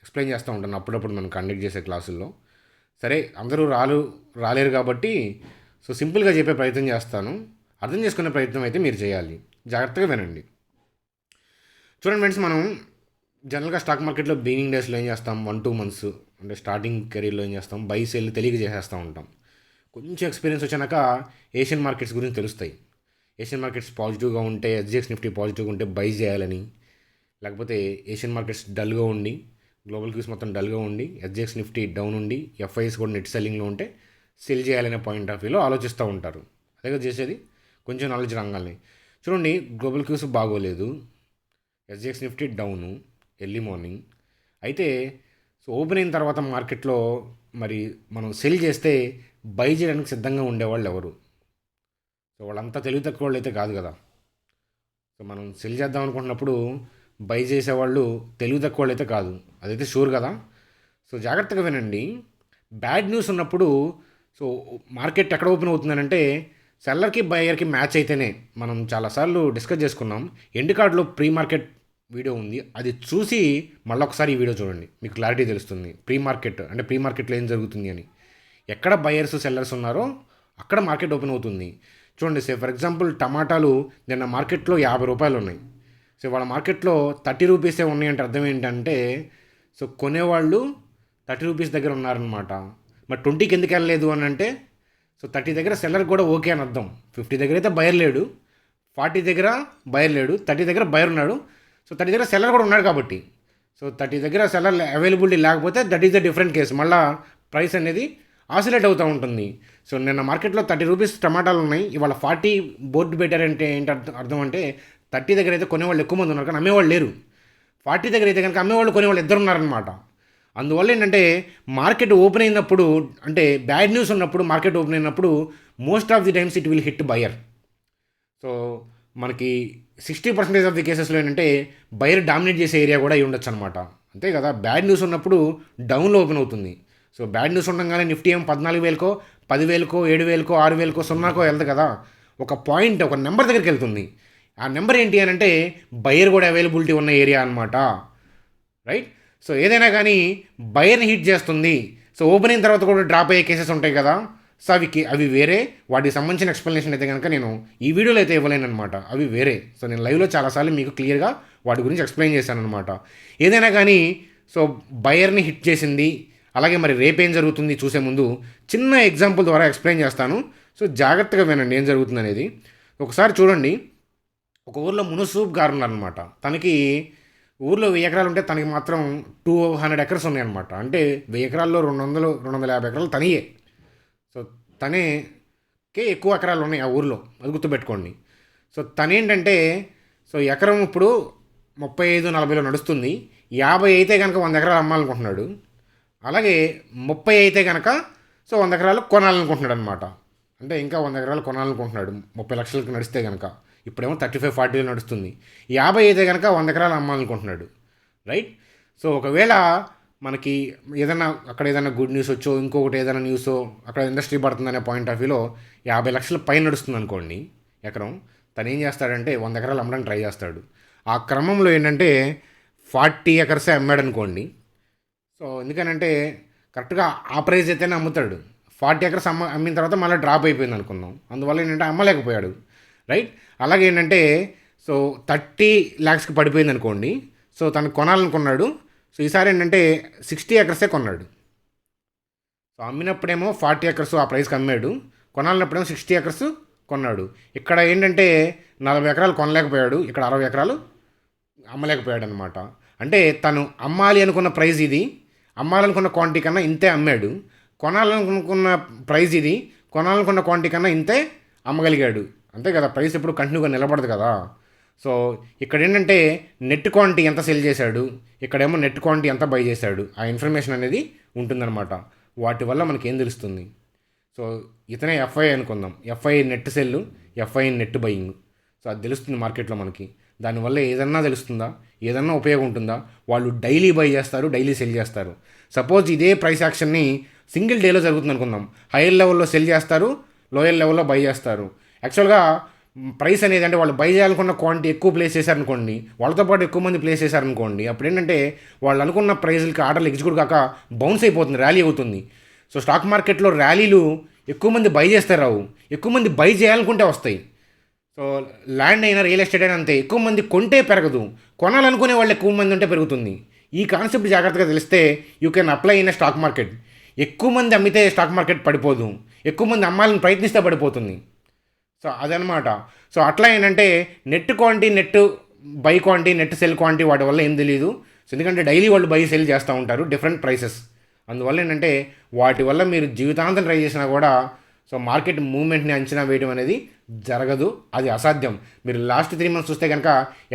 ఎక్స్ప్లెయిన్ చేస్తూ ఉంటాను అప్పుడప్పుడు మనం కండక్ట్ చేసే క్లాసుల్లో. సరే, అందరూ రాలేరు కాబట్టి సో సింపుల్గా చెప్పే ప్రయత్నం చేస్తాను. అర్థం చేసుకునే ప్రయత్నం అయితే మీరు చేయాలి. జాగ్రత్తగా వినండి. చూడండి ఫ్రెండ్స్, మనం జనరల్గా స్టాక్ మార్కెట్లో బిగినింగ్ డేస్లో ఏం చేస్తాం, 1-2 మంత్స్ అంటే స్టార్టింగ్ కెరీర్లో ఏం చేస్తాం, బై సేల్ తెలియక చేసేస్తూ ఉంటాం. కొంచెం ఎక్స్పీరియన్స్ వచ్చినాక ఏషియన్ మార్కెట్స్ గురించి తెలుస్తాయి. ఏషియన్ మార్కెట్స్ పాజిటివ్గా ఉంటే, ఎస్జిఎక్స్ నిఫ్టీ పాజిటివ్గా ఉంటే బై చేయాలని, లేకపోతే ఏషియన్ మార్కెట్స్ డల్గా ఉండి, గ్లోబల్ క్యూస్ మొత్తం డల్గా ఉండి, ఎస్జిఎక్స్ నిఫ్టీ డౌన్ ఉండి, ఎఫ్ఐఎస్ కూడా నెట్ సెల్లింగ్లో ఉంటే సెల్ చేయాలనే పాయింట్ ఆఫ్ వ్యూలో ఆలోచిస్తూ ఉంటారు. అదే కదా చేసేది. కొంచెం నాలెడ్జ్ రంగాల్ని చూడండి. గ్లోబల్ క్యూస్ బాగోలేదు, SGX Nifty down early morning. అయితే సో ఓపెన్ అయిన తర్వాత మార్కెట్లో మరి మనం సెల్ చేస్తే బై చేయడానికి సిద్ధంగా ఉండేవాళ్ళు ఎవరు? సో వాళ్ళంతా తెలివి తక్కువ వాళ్ళు అయితే కాదు కదా. సో మనం సెల్ చేద్దాం అనుకుంటున్నప్పుడు బై చేసేవాళ్ళు తెలివి తక్కువ వాళ్ళు అయితే కాదు, అదైతే షూర్ కదా. సో జాగ్రత్తగా వినండి. బ్యాడ్ న్యూస్ ఉన్నప్పుడు సో మార్కెట్ ఎక్కడ ఓపెన్ అవుతుందనంటే సెల్లర్కి బయర్కి మ్యాచ్ అయితేనే. మనం చాలాసార్లు డిస్కస్ చేసుకున్నాం. ఎండ్ కార్డులో ప్రీ మార్కెట్ వీడియో ఉంది, అది చూసి మళ్ళీ ఒకసారి ఈ వీడియో చూడండి, మీకు క్లారిటీ తెలుస్తుంది. ప్రీ మార్కెట్ అంటే ప్రీ మార్కెట్లో ఏం జరుగుతుంది అని. ఎక్కడ బయర్స్ సెల్లర్స్ ఉన్నారో అక్కడ మార్కెట్ ఓపెన్ అవుతుంది. చూడండి, ఫర్ ఎగ్జాంపుల్ టమాటాలు నిన్న మార్కెట్లో 50 రూపాయలు ఉన్నాయి. సో వాళ్ళ మార్కెట్లో 30 రూపీసే ఉన్నాయంటే అర్థం ఏంటంటే సో కొనేవాళ్ళు 30 రూపీస్ దగ్గర ఉన్నారనమాట. మరి 20కి ఎందుకు వెళ్ళలేదు అని అంటే సో 30 దగ్గర సెల్లర్ కూడా ఓకే అని అర్థం. 50 దగ్గర అయితే బయర్ లేడు, 40 దగ్గర బయర్ లేడు, 30 దగ్గర బయర్ ఉన్నాడు. సో 30 దగ్గర సెల్లర్ కూడా ఉన్నాడు కాబట్టి. సో 30 దగ్గర సెల్లర్ అవైలబిలిటీ లేకపోతే that is the different case. మళ్ళీ ప్రైస్ అనేది ఆసిలేట్ అవుతూ ఉంటుంది. సో నిన్న మార్కెట్లో 30 రూపీస్ టమాటాలు ఉన్నాయి, ఇవాళ 40 బోర్డు బెటర్ అంటే ఏంటి అర్థం అంటే 30 దగ్గర అయితే కొనేవాళ్ళు ఎక్కువ మంది ఉన్నారు కానీ అమ్మేవాళ్ళు లేరు. 40 దగ్గర అయితే కనుక అమ్మేవాళ్ళు కొనేవాళ్ళు ఇద్దరు ఉన్నారనమాట. అందువల్ల ఏంటంటే మార్కెట్ ఓపెన్ అయినప్పుడు అంటే బ్యాడ్ న్యూస్ ఉన్నప్పుడు మార్కెట్ ఓపెన్ అయినప్పుడు most of the times it will hit buyer. So మనకి 60% ఆఫ్ ది కేసెస్లో ఏంటంటే బయర్ డామినేట్ చేసే ఏరియా కూడా అయి ఉండొచ్చు అనమాట. అంతే కదా, బ్యాడ్ న్యూస్ ఉన్నప్పుడు డౌన్లో ఓపెన్ అవుతుంది. సో బ్యాడ్ న్యూస్ ఉండగానే నిఫ్టీ ఏం 14,000కో 10,000కో 7,000కో 6,000కో 0కో వెళ్తుంది కదా. ఒక పాయింట్, ఒక నెంబర్ దగ్గరికి వెళ్తుంది. ఆ నెంబర్ ఏంటి అని అంటే బయర్ కూడా అవైలబిలిటీ ఉన్న ఏరియా అనమాట. రైట్. సో ఏదైనా కానీ బయర్ని హిట్ చేస్తుంది. సో ఓపెన్ అయిన తర్వాత కూడా డ్రాప్ అయ్యే కేసెస్ ఉంటాయి కదా. సో అవి వేరే. వాటికి సంబంధించిన ఎక్స్ప్లెనేషన్ అయితే కనుక నేను ఈ వీడియోలో అయితే ఇవ్వలేను అనమాట, అవి వేరే. సో నేను లైవ్లో చాలాసార్లు మీకు క్లియర్గా వాటి గురించి ఎక్స్ప్లెయిన్ చేశాను అనమాట. ఏదైనా కానీ సో బయర్ని హిట్ చేసింది. అలాగే మరి రేపేం జరుగుతుంది చూసే ముందు చిన్న ఎగ్జాంపుల్ ద్వారా ఎక్స్ప్లెయిన్ చేస్తాను. సో జాగ్రత్తగా వినండి ఏం జరుగుతుంది అనేది. ఒకసారి చూడండి, ఒక ఊర్లో మునుసూబ్ గారు ఉన్నారనమాట. తనకి ఊర్లో 1000 ఎకరాలు ఉంటే తనకి మాత్రం 200 ఎకర్స్ ఉన్నాయన్నమాట. అంటే 1000 ఎకరాల్లో 200-250 ఎకరాలు తనియే. సో తనేకే ఎక్కువ ఎకరాలు ఉన్నాయి ఆ ఊర్లో, అది గుర్తుపెట్టుకోండి. సో తనేంటంటే సో ఎకరం ఇప్పుడు 35-40లో నడుస్తుంది. 50 అయితే కనుక 100 ఎకరాలు అమ్మాలనుకుంటున్నాడు. అలాగే 30 అయితే కనుక 100 ఎకరాలు కొనాలనుకుంటున్నాడు అనమాట. అంటే ఇంకా 100 ఎకరాలు కొనాలనుకుంటున్నాడు 30 లక్షలకు నడిస్తే కనుక. ఇప్పుడేమో 35-40 నడుస్తుంది. 50 అయితే కనుక 100 ఎకరాలు అమ్మాలనుకుంటున్నాడు, రైట్. సో ఒకవేళ మనకి ఏదైనా అక్కడ ఏదైనా గుడ్ న్యూస్ వచ్చో, ఇంకొకటి ఏదైనా న్యూసో, అక్కడ ఇండస్ట్రీ పడుతుందనే పాయింట్ ఆఫ్ వ్యూలో 50 లక్షల పైన నడుస్తుంది అనుకోండి ఎకరం, తను ఏం చేస్తాడంటే 100 ఎకరాలు అమ్మడానికి ట్రై చేస్తాడు. ఆ క్రమంలో ఏంటంటే 40 ఎకర్సే అమ్మాడు అనుకోండి. సో ఎందుకనంటే కరెక్ట్గా ఆ ప్రైస్ అయితేనే అమ్ముతాడు. 40 ఎకర్స్ అమ్మిన తర్వాత మళ్ళీ డ్రాప్ అయిపోయింది అనుకుందాం. అందువల్ల ఏంటంటే అమ్మలేకపోయాడు, రైట్. అలాగే ఏంటంటే 30 lakhsకి పడిపోయింది అనుకోండి. సో తను కొనాలనుకున్నాడు. సో ఈసారి ఏంటంటే 60 ఎకర్సే కొన్నాడు. సో అమ్మినప్పుడేమో 40 ఎకర్స్ ఆ ప్రైస్కి అమ్మాడు, కొనాలన్నప్పుడేమో 60 ఎకర్స్ కొన్నాడు. ఇక్కడ ఏంటంటే 40 ఎకరాలు కొనలేకపోయాడు, ఇక్కడ 60 ఎకరాలు అమ్మలేకపోయాడు అనమాట. అంటే తను అమ్మాలి అనుకున్న ప్రైస్ ఇది, అమ్మాలనుకున్న క్వాంటిటీ కన్నా ఇంతే అమ్మాడు. కొనాలనుకున్న ప్రైస్ ఇది, కొనాలనుకున్న క్వాంటిటీ కన్నా ఇంతే అమ్మగలిగాడు. అంతే కదా, ప్రైస్ ఎప్పుడు కంటిన్యూగా నిలబడదు కదా. సో ఇక్కడ ఏంటంటే నెట్ క్వాంటిటీ ఎంత సెల్ చేశాడు, ఇక్కడేమో నెట్ క్వాంటిటీ ఎంత బై చేశాడు, ఆ ఇన్ఫర్మేషన్ అనేది ఉంటుందన్నమాట. వాటి వల్ల మనకి ఏం తెలుస్తుంది. సో ఇతనే ఎఫ్ఐ అనుకుందాం, FI net sell, FI net buying. So అది తెలుస్తుంది మార్కెట్లో మనకి. దానివల్ల ఏదన్నా తెలుస్తుందా, ఏదన్నా ఉపయోగం ఉంటుందా? వాళ్ళు డైలీ బై చేస్తారు, డైలీ సెల్ చేస్తారు. సపోజ్ ఇదే ప్రైస్ యాక్షన్ని సింగిల్ డేలో జరుగుతుంది అనుకుందాం. హైయర్ లెవెల్లో సెల్ చేస్తారు, లోయర్ లెవెల్లో బై చేస్తారు. యాక్చువల్గా ప్రైస్ అనేది అంటే వాళ్ళు బై చేయాలనుకున్న క్వాంటిటీ ఎక్కువ ప్లేస్ చేశారనుకోండి, వాళ్ళతో పాటు ఎక్కువ మంది ప్లేస్ చేశారనుకోండి, అప్పుడు ఏంటంటే వాళ్ళు అనుకున్న ప్రైజులకి ఆర్డర్లు ఎగ్జిక్యూట్ కాక బౌన్స్ అయిపోతుంది, ర్యాలీ అవుతుంది. సో స్టాక్ మార్కెట్లో ర్యాలీలు ఎక్కువ మంది బై చేస్తే రావు, ఎక్కువ మంది బై చేయాలనుకుంటే వస్తాయి. సో ల్యాండ్ అయినా రియల్ ఎస్టేట్ అయినా అంతే, ఎక్కువ మంది కొంటే పెరగదు, కొనాలనుకునే వాళ్ళు ఎక్కువ మంది ఉంటే పెరుగుతుంది. ఈ కాన్సెప్ట్ జాగ్రత్తగా తెలిస్తే you can apply in stock market. ఎక్కువ మంది అమ్మితే స్టాక్ మార్కెట్ పడిపోదు, ఎక్కువ మంది అమ్మాలని ప్రయత్నిస్తే పడిపోతుంది. సో అదనమాట. సో అట్లా ఏంటంటే net quantity, net by quantity, net cell quantity వాటి వల్ల ఏం తెలియదు. సో ఎందుకంటే డైలీ వాళ్ళు బై సెల్ చేస్తూ ఉంటారు డిఫరెంట్ ప్రైసెస్. అందువల్ల ఏంటంటే వాటి వల్ల మీరు జీవితాంతం ట్రై చేసినా కూడా సో మార్కెట్ మూవ్మెంట్ని అంచనా వేయడం అనేది జరగదు, అది అసాధ్యం. మీరు లాస్ట్ 3 months చూస్తే కనుక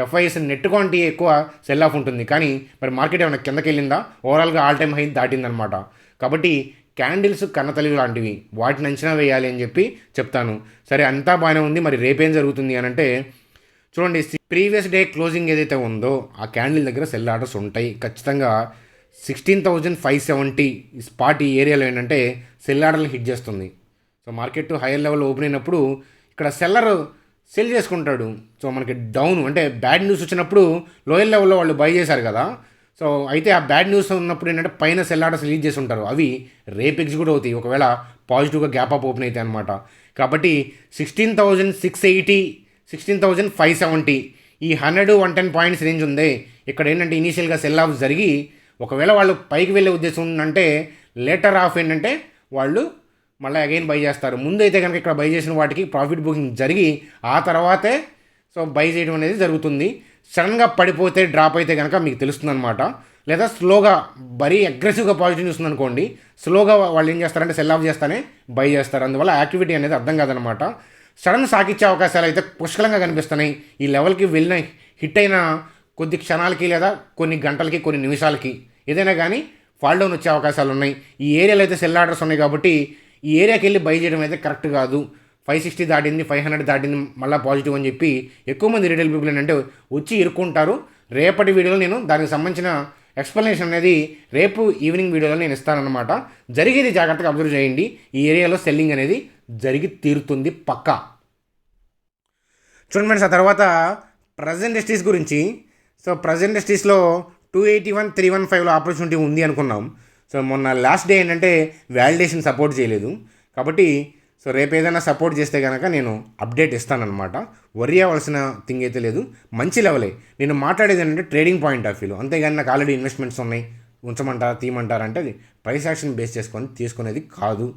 ఎఫ్ఐఎస్ నెట్ క్వాంటిటీ ఎక్కువ సెల్ ఆఫ్ ఉంటుంది, కానీ మరి మార్కెట్ ఏమైనా కిందకి వెళ్ళిందా, ఓవరాల్గా ఆల్ టైమ్ హై దాటిందనమాట. కాబట్టి క్యాండిల్స్ కన్నతల్లి లాంటివి, వాటిని అంచనా వేయాలి అని చెప్పి చెప్తాను. సరే అంతా బాగానే ఉంది, మరి రేపేం జరుగుతుంది అని అంటే చూడండి, ప్రీవియస్ డే క్లోజింగ్ ఏదైతే ఉందో ఆ క్యాండిల్ దగ్గర సెల్ ఆర్డర్స్ ఉంటాయి ఖచ్చితంగా. 16,570 స్పాట్ ఈ ఏరియాలో ఏంటంటే సెల్ ఆర్డర్లు హిట్ చేస్తుంది. So market higher level open అయినప్పుడు ఇక్కడ సెల్లర్ సెల్ చేసుకుంటాడు. సో మనకి డౌన్ అంటే బ్యాడ్ న్యూస్ వచ్చినప్పుడు లోయర్ లెవెల్లో వాళ్ళు బై చేశారు కదా. సో అయితే ఆ బ్యాడ్ న్యూస్ ఉన్నప్పుడు ఏంటంటే పైన సెల్ ఆర్డర్స్ రిలీజ్ చేసి ఉంటారు, అవి రేపు ఎగ్జిక్యూట్ అవుతాయి ఒకవేళ పాజిటివ్గా గ్యాప్ అప్ ఓపెన్ అయితే అనమాట. కాబట్టి 16,680, 16,570 ఈ 100-110 పాయింట్స్ రేంజ్ ఉంది. ఇక్కడ ఏంటంటే ఇనీషియల్గా సెల్ ఆఫ్ జరిగి ఒకవేళ వాళ్ళు పైకి వెళ్ళే ఉద్దేశం ఉందంటే లేటర్ ఆఫ్ ఏంటంటే వాళ్ళు మళ్ళీ అగైన్ బై చేస్తారు. ముందు అయితే కనుక ఇక్కడ బై చేసిన వాటికి ప్రాఫిట్ బుకింగ్ జరిగి ఆ తర్వాతే సో బై చేయడం అనేది జరుగుతుంది. సడన్గా పడిపోతే డ్రాప్ అయితే కనుక మీకు తెలుస్తుంది అనమాట. లేదా స్లోగా మరీ అగ్రెసివ్గా పాజిటివ్ న్యూస్ అనుకోండి, స్లోగా వాళ్ళు ఏం చేస్తారంటే సెల్ ఆఫ్ చేస్తానే బై చేస్తారు. అందువల్ల యాక్టివిటీ అనేది అర్థం కాదనమాట. సడన్ సాకిచ్చే అవకాశాలు అయితే పుష్కలంగా కనిపిస్తున్నాయి. ఈ లెవెల్కి వెళ్ళిన హిట్ అయిన కొద్ది క్షణాలకి లేదా కొన్ని గంటలకి కొన్ని నిమిషాలకి ఏదైనా కానీ ఫాల్ డౌన్ వచ్చే అవకాశాలు ఉన్నాయి. ఈ ఏరియాలో అయితే సెల్ ఆర్డర్స్ ఉన్నాయి కాబట్టి ఈ ఏరియాకి వెళ్ళి బై చేయడం అయితే కరెక్ట్ కాదు. 560 దాటింది, 500 దాటింది, మళ్ళీ పాజిటివ్ అని చెప్పి ఎక్కువ మంది రిటైల్ పీపుల్ ఏంటంటే వచ్చి ఇరుక్కుంటారు. రేపటి వీడియోలో నేను దానికి సంబంధించిన ఎక్స్ప్లెనేషన్ అనేది రేపు ఈవినింగ్ వీడియోలో నేను ఇస్తానన్నమాట. జరిగేది జాగ్రత్తగా అబ్జర్వ్ చేయండి. ఈ ఏరియాలో సెల్లింగ్ అనేది జరిగి తీరుతుంది పక్కా. చూడండి ఫ్రెండ్స్, ఆ తర్వాత ప్రజెంట్ ఇండస్ట్రీస్ గురించి. సో ప్రజెంట్ ఇండస్ట్రీస్లో 281, 315లో ఆపర్చునిటీ ఉంది అనుకున్నాం. సో మొన్న లాస్ట్ డే ఏంటంటే వ్యాలిడేషన్ సపోర్ట్ చేయలేదు. కాబట్టి సో రేపు ఏదైనా సపోర్ట్ చేస్తే కనుక నేను అప్డేట్ ఇస్తానన్నమాట. వరీ అవ్వాల్సిన థింగ్ అయితే లేదు, మంచి లెవెలే. నేను మాట్లాడేది ఏంటంటే ట్రేడింగ్ పాయింట్ ఆఫ్ వ్యూలో, అంతేగాని నాకు ఆల్రెడీ ఇన్వెస్ట్మెంట్స్ ఉన్నాయి ఉంచమంటారా తీయమంటారా అంటే అది ప్రైస్ యాక్షన్ బేస్ చేసుకొని తీసుకునేది కాదు.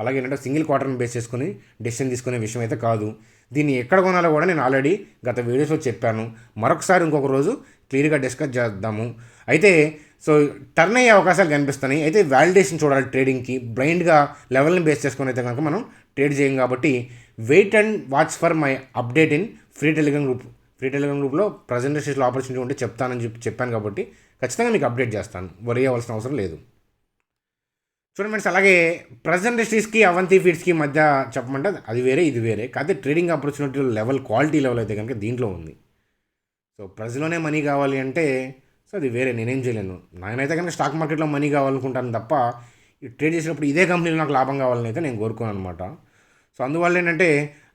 అలాగే ఏంటంటే సింగిల్ క్వార్టర్ని బేస్ చేసుకొని డెసిషన్ తీసుకునే విషయం అయితే కాదు. దీన్ని ఎక్కడ కొనాలో కూడా నేను ఆల్రెడీ గత వీడియోస్లో చెప్పాను. మరొకసారి ఇంకొక రోజు క్లియర్గా డిస్కస్ చేద్దాము. అయితే సో టర్న్ అయ్యే అవకాశాలు కనిపిస్తున్నాయి. అయితే వ్యాలిడేషన్ చూడాలి ట్రేడింగ్కి. బ్లైండ్గా లెవెల్ని బేస్ చేసుకొని అయితే కనుక మనం ట్రేడ్ చేయం. కాబట్టి wait and watch for my update in free Telegram group. Free Telegram గ్రూప్లో ప్రజెంట్ స్టేజ్లో ఆపర్చునిటీ ఉంటే చెప్తానని చెప్పాను కాబట్టి ఖచ్చితంగా మీకు అప్డేట్ చేస్తాను, వరి అవ్వాల్సిన అవసరం లేదు. చూడండి ఫ్రెండ్స్, అలాగే ప్రెజెంట్ ఇండస్ట్రీస్కి అవంతి ఫీడ్స్కి మధ్య చెప్పమంటే అది వేరే ఇది వేరే. కాకపోతే trading opportunity level, quality level అయితే కనుక దీంట్లో ఉంది. సో ప్రెజ్లోనే మనీ కావాలి అంటే సో అది వేరే, నేనేం చేయలేను. నేనైతే కనుక స్టాక్ మార్కెట్లో మనీ కావాలనుకుంటాను తప్ప ట్రేడ్ చేసినప్పుడు ఇదే కంపెనీలో నాకు లాభం కావాలని అయితే నేను కోరుకోను అనమాట. సో అందువల్ల ఏంటంటే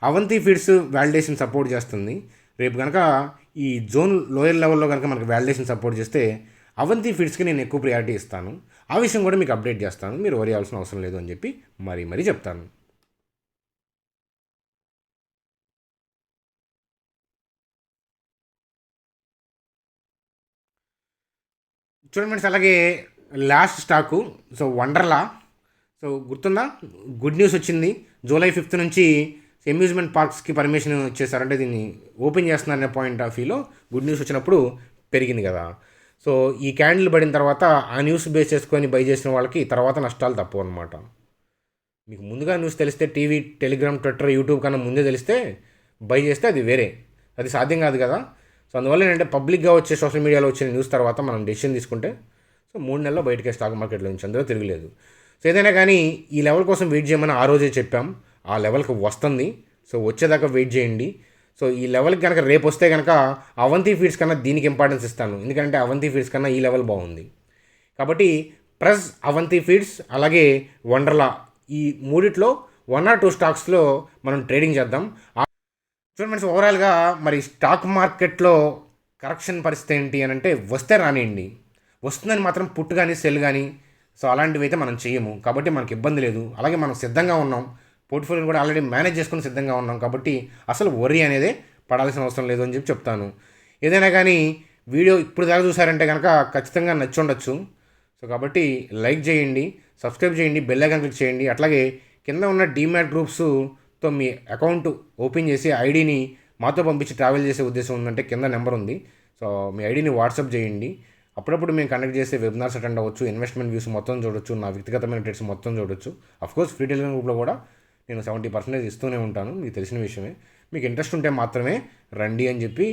అవంతి ఫీడ్స్ వ్యాలిడేషన్ సపోర్ట్ చేస్తుంది. రేపు కనుక ఈ జోన్ లోయర్ లెవెల్లో కనుక మనకు వ్యాలిడేషన్ సపోర్ట్ చేస్తే అవంతి ఫీడ్స్కి నేను ఎక్కువ ప్రియారిటీ ఇస్తాను. ఆ విషయం కూడా మీకు అప్డేట్ చేస్తాను, మీరు వరి అవ్వాల్సిన అవసరం లేదు అని చెప్పి మరీ చెప్తాను. చూడండి ఫ్రెండ్స్, అలాగే last stock so Wonderla. So గుర్తుందా, గుడ్ న్యూస్ వచ్చింది. జూలై 5 నుంచి అమ్యూజ్మెంట్ పార్క్స్కి పర్మిషన్ ఇచ్చేసారంటే దీన్ని ఓపెన్ చేస్తున్నారనే పాయింట్ ఆఫ్ వ్యూలో గుడ్ న్యూస్ వచ్చినప్పుడు పెరిగింది కదా. సో ఈ క్యాండిల్ పడిన తర్వాత ఆ న్యూస్ బేస్ చేసుకొని బై చేసిన వాళ్ళకి తర్వాత నష్టాలు తప్పవు అనమాట. మీకు ముందుగా న్యూస్ తెలిస్తే టీవీ, టెలిగ్రామ్, ట్విట్టర్, యూట్యూబ్ కన్నా ముందే తెలిస్తే బై చేస్తే అది వేరే, అది సాధ్యం కాదు కదా. సో అందువల్ల ఏంటంటే పబ్లిక్గా వచ్చే సోషల్ మీడియాలో వచ్చిన న్యూస్ తర్వాత మనం డెసిషన్ తీసుకుంటే సో 3 నెలల్లో బయటకే స్టాక్ మార్కెట్లో నుంచి అందులో తిరగలేదు. సో ఏదైనా కానీ ఈ లెవెల్ కోసం వెయిట్ చేయమని ఆ రోజే చెప్పాం, ఆ లెవెల్కి వస్తుంది. సో వచ్చేదాకా వెయిట్ చేయండి. సో ఈ లెవెల్కి కనుక రేపు వస్తే కనుక అవంతి ఫీడ్స్ కన్నా దీనికి ఇంపార్టెన్స్ ఇస్తాను, ఎందుకంటే అవంతి ఫీడ్స్ కన్నా ఈ లెవెల్ బాగుంది కాబట్టి. ప్రెస్, అవంతి ఫీడ్స్, అలాగే వండర్లా, ఈ మూడిట్లో 1 or 2 స్టాక్స్లో మనం ట్రేడింగ్ చేద్దాం. చూడండి ఫ్రెండ్స్, ఓవరాల్గా మరి స్టాక్ మార్కెట్లో కరెక్షన్ పరిస్థితి ఏంటి అని అంటే వస్తే రానియండి, వస్తుందని మాత్రం పుట్టు కానీ సెల్ కానీ సో అలాంటివి అయితే మనం చేయము కాబట్టి మనకి ఇబ్బంది లేదు. అలాగే మనం సిద్ధంగా ఉన్నాం, పోర్ట్ఫోలియోని కూడా ఆల్రెడీ మేనేజ్ చేసుకుని సిద్ధంగా ఉన్నాం కాబట్టి అసలు వరి అనేదే పడాల్సిన అవసరం లేదు అని చెప్పి చెప్తాను. ఏదైనా కానీ వీడియో ఇప్పుడు దాకా చూసారంటే కనుక ఖచ్చితంగా నచ్చి ఉండొచ్చు. సో కాబట్టి లైక్ చేయండి, సబ్స్క్రైబ్ చేయండి, బెల్ ఐకాన్ క్లిక్ చేయండి. అట్లాగే కింద ఉన్న డీమ్యాట్ గ్రూప్స్తో మీ అకౌంట్ ఓపెన్ చేసి ఐడిని మాతో పంపించి ట్రావెల్ చేసే ఉద్దేశం ఉందంటే కింద నెంబర్ ఉంది. సో మీ ఐడిని వాట్సాప్ చేయండి. అప్పుడప్పుడు మేము కండక్ట్ చేసే వెబినార్స్ అటెండ్ అవ్వచ్చు, ఇన్వెస్ట్మెంట్ వ్యూస్ మొత్తం చూడొచ్చు, నా వ్యక్తిగతమైన ట్రేడ్స్ మొత్తం చూడొచ్చు. అఫ్కోర్స్ ఫ్రీ టెలిగ్రామ్ గ్రూప్లో కూడా నేను 70% ఇస్తూనే ఉంటాను, మీకు తెలిసిన విషయమే. మీకు ఇంట్రెస్ట్ ఉంటే మాత్రమే రండి అని చెప్పి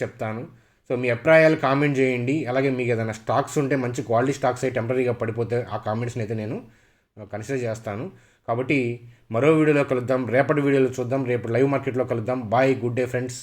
చెప్తాను. సో మీ అభిప్రాయాలు కామెంట్ చేయండి. అలాగే మీకు ఏదైనా స్టాక్స్ ఉంటే మంచి క్వాలిటీ స్టాక్స్ అయితే టెంపరీగా పడిపోతే ఆ కామెంట్స్ని అయితే నేను కన్సిడర్ చేస్తాను. కాబట్టి మరో వీడియోలో కలుద్దాం, రేపటి వీడియోలో చూద్దాం, రేపు లైవ్ మార్కెట్లో కలుద్దాం. Bye, good day friends.